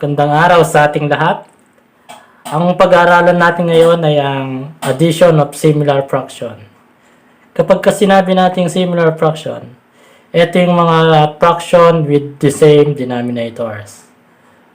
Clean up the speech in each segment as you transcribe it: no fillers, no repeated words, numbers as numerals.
Gandang araw sa ating lahat. Ang pag-aaralan natin ngayon ay ang addition of similar fraction. Kapag sinabi natin similar fraction, ito yung mga fraction with the same denominators.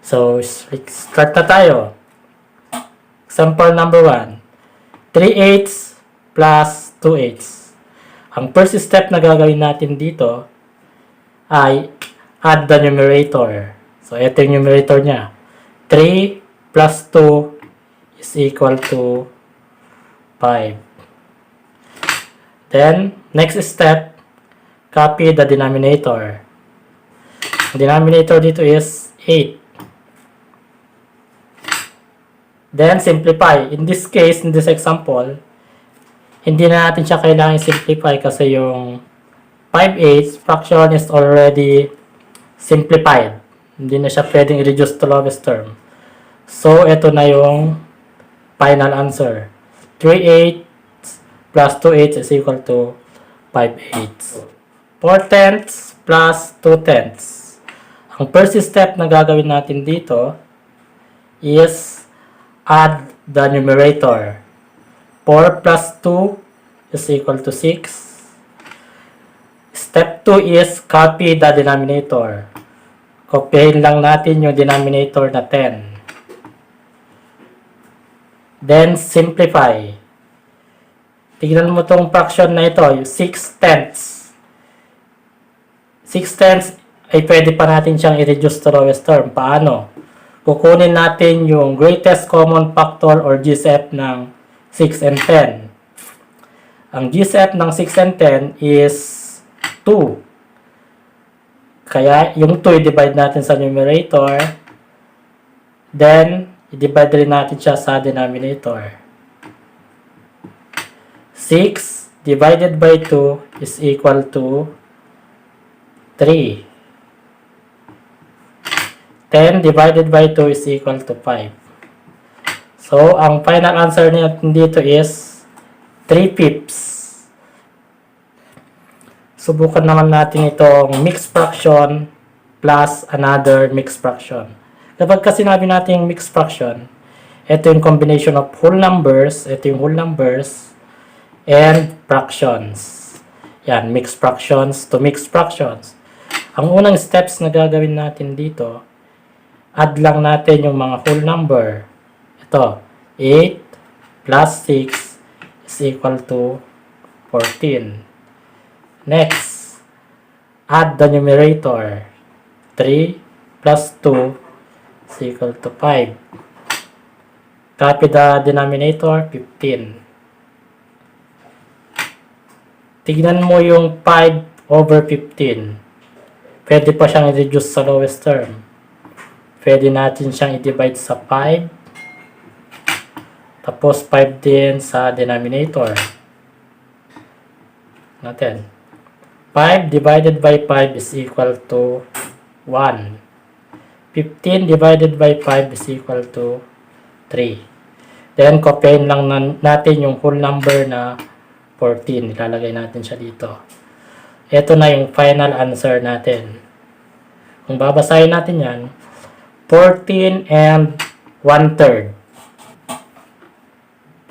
So, start na tayo. Example number 1. 3/8 plus 2/8. Ang first step na gagawin natin dito ay add the numerator. So, ito yung numerator niya. 3 plus 2 is equal to 5. Then, next step, copy the denominator. Ang denominator dito is 8. Then, simplify. In this case, in this example, hindi na natin siya kailangan simplify kasi yung 5/8 fraction is already simplified. Hindi na siya pwedeng i-reduce to lowest term. So, ito na yung final answer. 3/8 plus 2/8 is equal to 5/8. 4/10 plus 2/10. Ang first step na gagawin natin dito is add the numerator. 4 plus 2 is equal to 6. Step 2 is copy the denominator. Kopyahin lang natin yung denominator na 10. Then, simplify. Tignan mo tong fraction na ito, yung 6/10. 6/10 ay pwede pa natin siyang i-reduce to lowest term. Paano? Kukunin natin yung greatest common factor or GCF ng 6 and 10. Ang GCF ng 6 and 10 is 2. Kaya, yung 2 i-divide natin sa numerator. Then, i-divide rin natin siya sa denominator. 6 divided by 2 is equal to 3. 10 divided by 2 is equal to 5. So, ang final answer natin dito is 3/5. Subukan naman natin itong mixed fraction plus another mixed fraction. Kapag sinabi natin mixed fraction, ito yung combination of whole numbers, ito yung whole numbers, and fractions. Yan, mixed fractions to mixed fractions. Ang unang steps na gagawin natin dito, add lang natin yung mga whole number. Ito, 8 plus 6 is equal to 14. Next, add the numerator. 3 plus 2 is equal to 5. Copy the denominator, 15. Tignan mo yung 5 over 15. Pwede pa siyang i-reduce sa lowest term. Pwede natin siyang i-divide sa 5. Tapos 5 din sa denominator natin. 5 divided by 5 is equal to 1. 15 divided by 5 is equal to 3. Then, kopyahin lang natin yung whole number na 14. Ilalagay natin siya dito. Ito na yung final answer natin. Kung babasahin natin yan, 14 and 1/3.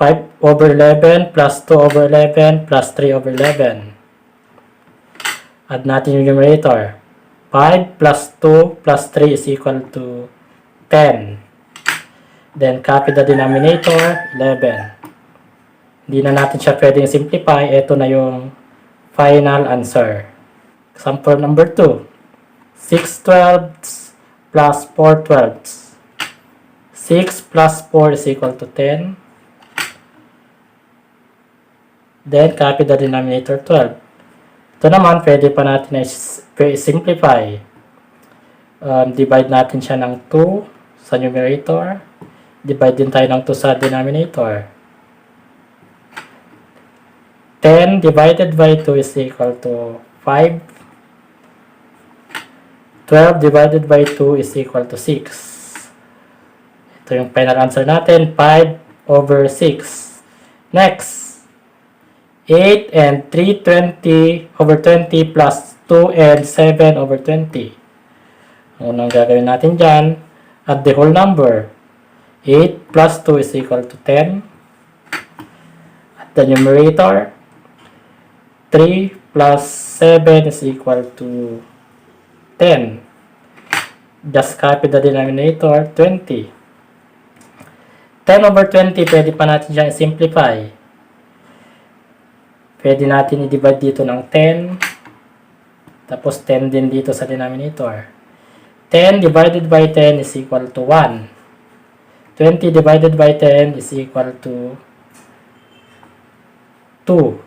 5 over 11 plus 2 over 11 plus 3 over 11. Add natin yung numerator. 5 plus 2 plus 3 is equal to 10. Then, copy the denominator, 11. Hindi na natin siya pwedeng simplify. Ito na yung final answer. Example number 2. 6/12 plus 4/12. 6 plus 4 is equal to 10. Then, copy the denominator, 12. Ito naman, pwede pa natin simplify. Divide natin siya ng 2 sa numerator. Divide din tayo ng 2 sa denominator. 10 divided by 2 is equal to 5. 12 divided by 2 is equal to 6. Ito yung final answer natin, 5 over 6. Next. 8 and 3, 20 over 20 plus 2 and 7 over 20. Ang unang gagawin natin dyan, Add the whole number. 8 plus 2 is equal to 10. At the numerator, 3 plus 7 is equal to 10. Just copy the denominator, 20. 10 over 20, pwede pa natin siyang simplify. Pwede natin i-divide dito ng 10. Tapos 10 din dito sa denominator. 10 divided by 10 is equal to 1. 20 divided by 10 is equal to 2.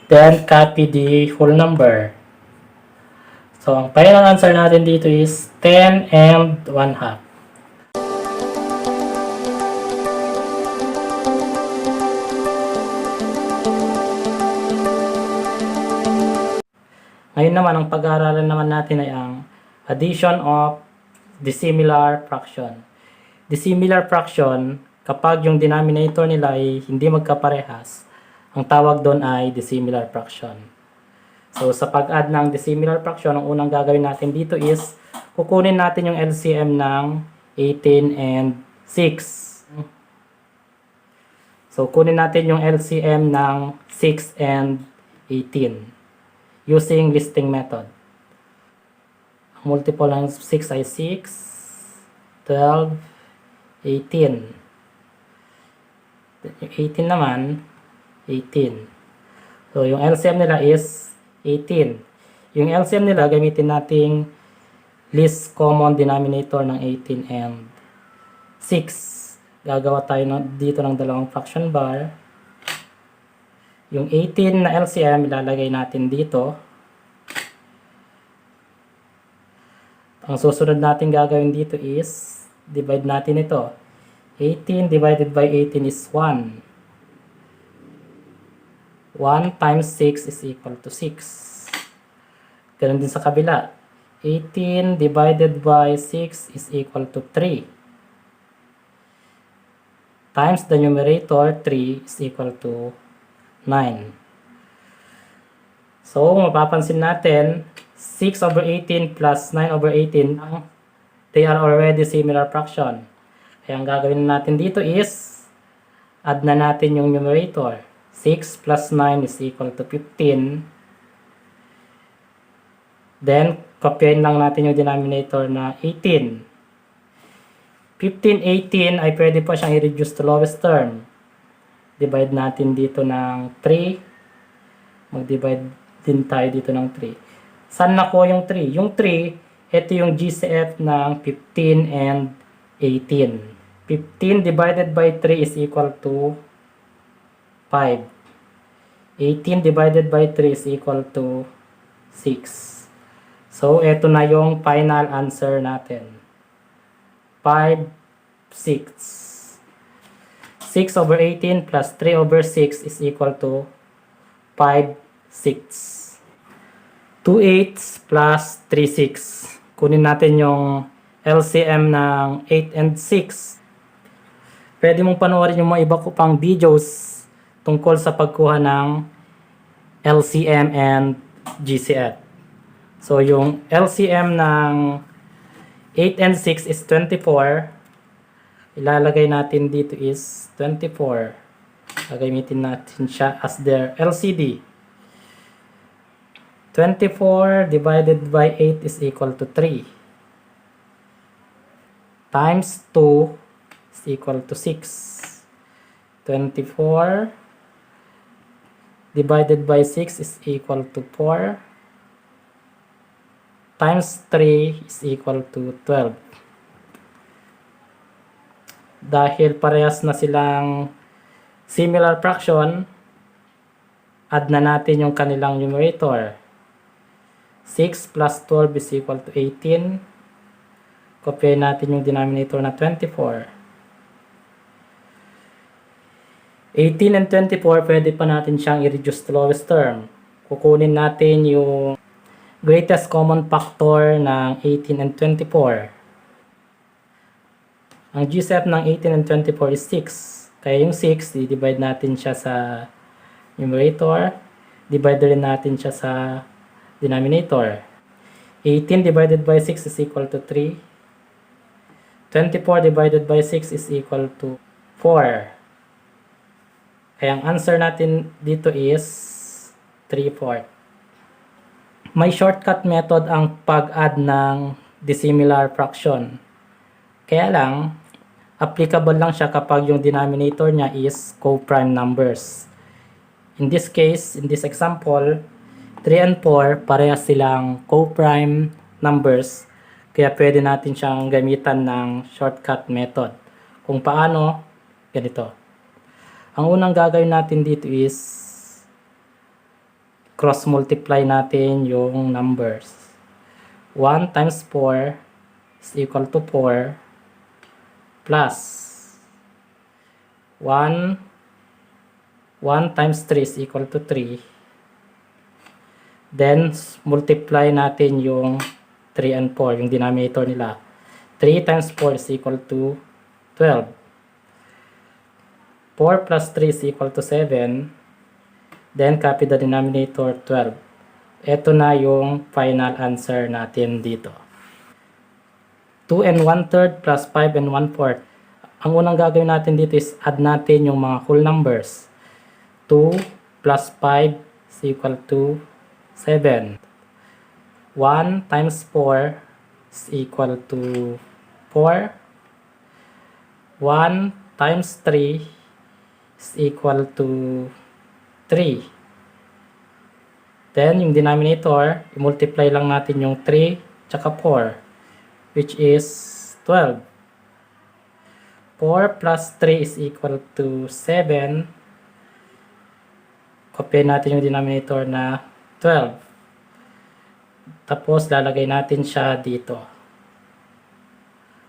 Then, copy the whole number. So, ang final answer natin dito is 10 and 1/2. Ngayon naman, ang pag-aaralan naman natin ay ang addition of dissimilar fraction. Dissimilar fraction, kapag yung denominator nila ay hindi magkaparehas, ang tawag doon ay dissimilar fraction. So, sa pag-add ng dissimilar fraction, ang unang gagawin natin dito is kukunin natin yung LCM ng 18 and 6. So, kunin natin yung LCM ng 6 and 18 using listing method. Ang multiple ng 6 ay 6, 12, 18. Yung 18 naman, 18. So, yung LCM nila is 18. Yung LCM nila, gamitin nating least common denominator ng 18 and 6. Gagawa tayo dito ng dalawang fraction bar. Yung 18 na LCM, ilalagay natin dito. Ang susunod natin gagawin dito is, divide natin ito. 18 divided by 18 is 1. 1 times 6 is equal to 6. Ganun din sa kabila. 18 divided by 6 is equal to 3. Times the numerator, 3 is equal to 9. So, mapapansin natin, 6 over 18 plus 9 over 18, they are already similar fraction. Kaya ang gagawin natin dito is, add na natin yung numerator. 6 plus 9 is equal to 15. Then, copyin lang natin yung denominator na 18. 15, 18 ay pwede pa siyang i-reduce to lowest term. Divide natin dito ng 3. Mag-divide din tayo dito ng 3. Saan nakuha yung 3? Yung 3, ito yung GCF ng 15 and 18. 15 divided by 3 is equal to 5. 18 divided by 3 is equal to 6. So, ito na yung final answer natin. 5/6. 6 over 18 plus 3 over 6 is equal to 5/6. 2/8 plus 3/6. Kunin natin yung LCM ng 8 and 6. Pwede mong panoorin yung mga iba ko pang videos tungkol sa pagkuha ng LCM and GCF. So, yung LCM ng 8 and 6 is 24. Ilalagay natin dito is 24. Gagamitin natin siya as their LCD. 24 divided by 8 is equal to 3. Times 2 is equal to 6. 24 divided by 6 is equal to 4. Times 3 is equal to 12. Dahil parehas na silang similar fraction, add na natin yung kanilang numerator. 6 plus 12 is equal to 18. Kopyahin natin yung denominator na 24. 18 and 24, pwede pa natin siyang i-reduce to lowest term. Kukunin natin yung greatest common factor ng 18 and 24. Ang GCF ng 18 and 24 is 6. Kaya yung 6, i-divide natin siya sa numerator. Divide rin natin siya sa denominator. 18 divided by 6 is equal to 3. 24 divided by 6 is equal to 4. Kaya ang answer natin dito is 3/4. May shortcut method ang pag-add ng dissimilar fraction. Kaya lang, applicable lang siya kapag yung denominator niya is co-prime numbers. In this case, in this example, 3 and 4, parehas silang co-prime numbers. Kaya pwede natin siyang gamitan ng shortcut method. Kung paano, ganito. Ang unang gagawin natin dito is cross-multiply natin yung numbers. 1 times 4 is equal to 4 plus 1 times 3 is equal to 3. Then, multiply natin yung 3 and 4, yung denominator nila. 3 times 4 is equal to 12. 4 plus 3 is equal to 7. Then, copy the denominator, 12. Ito na yung final answer natin dito. 2 and 1/3 plus 5 and 1/4. Ang unang gagawin natin dito is add natin yung mga whole numbers. 2 plus 5 is equal to 7. 1 times 4 is equal to 4. 1 times 3 is equal to 3. Then, yung denominator, i-multiply lang natin yung 3 tsaka 4, which is 12. 4 plus 3 is equal to 7. Copy natin yung denominator na 12. Tapos, lalagay natin siya dito.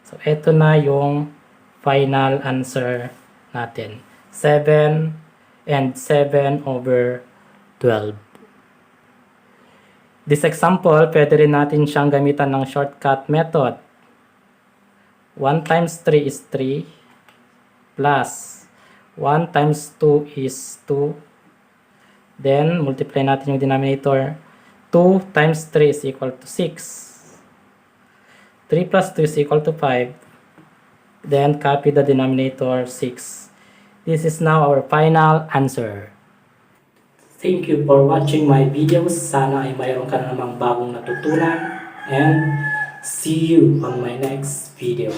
So, ito na yung final answer natin. 7 and 7/12. This example, pwede rin natin siyang gamitan ng shortcut method. 1 times 3 is 3 plus 1 times 2 is 2. Then, multiply natin yung denominator. 2 times 3 is equal to 6. 3 plus 2 is equal to 5. Then, copy the denominator, 6. This is now our final answer. Thank you for watching my videos. Sana ay mayroon ka na namang bagong natutunan. And see you on my next video.